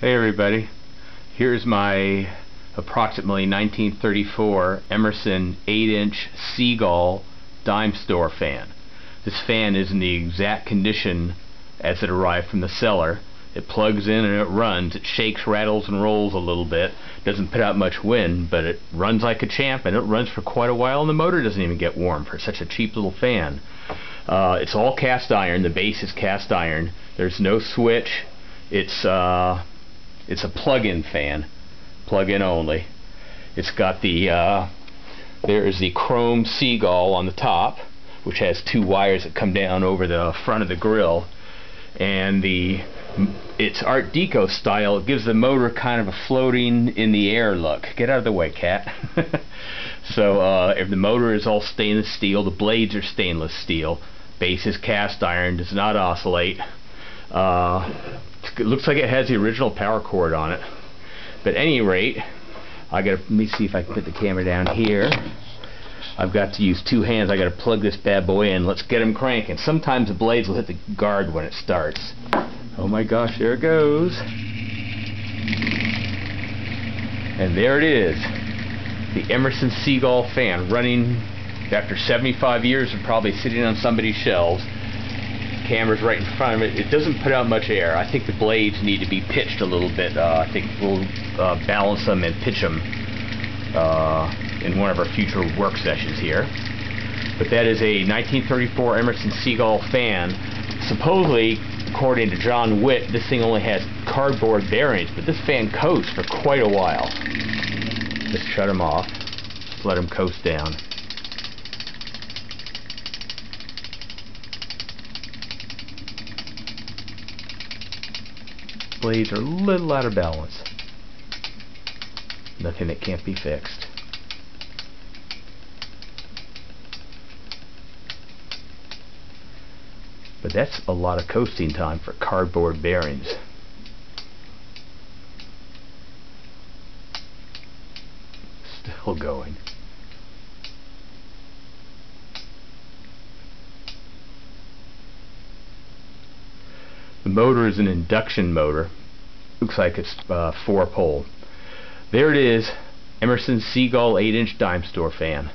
Hey everybody, here's my approximately 1934 Emerson 8-inch Seagull dimestore fan. This fan is in the exact condition as it arrived from the seller. It plugs in and it runs. It shakes, rattles, and rolls a little bit. Doesn't put out much wind, but it runs like a champ, and it runs for quite a while, and the motor doesn't even get warm for such a cheap little fan. It's all cast iron. The base is cast iron. There's no switch. It's a plug-in fan, plug-in only. It's got there is the chrome Seagull on the top, which has two wires that come down over the front of the grill, and it's Art Deco style. It gives the motor kind of a floating in the air look. Get out of the way, cat. So if the motor is all stainless steel, the blades are stainless steel, base is cast iron, does not oscillate. It looks like it has the original power cord on it. But at any rate, let me see if I can put the camera down here. I've got to use two hands. I got to plug this bad boy in. Let's get him cranking. Sometimes the blades will hit the guard when it starts. Oh my gosh, there it goes. And there it is. The Emerson Seagull fan running after 75 years of probably sitting on somebody's shelves. Camera's right in front of it. It doesn't put out much air. I think the blades need to be pitched a little bit. I think we'll balance them and pitch them in one of our future work sessions here. But that is a 1934 Emerson Seagull fan. Supposedly, according to John Witt, this thing only has cardboard bearings, but this fan coasts for quite a while. Just shut them off. Just let them coast down. Blades are a little out of balance. Nothing that can't be fixed. But that's a lot of coasting time for cardboard bearings. Still going. The motor is an induction motor. Looks like it's 4-pole. There it is, Emerson Seagull 8-inch dimestore fan.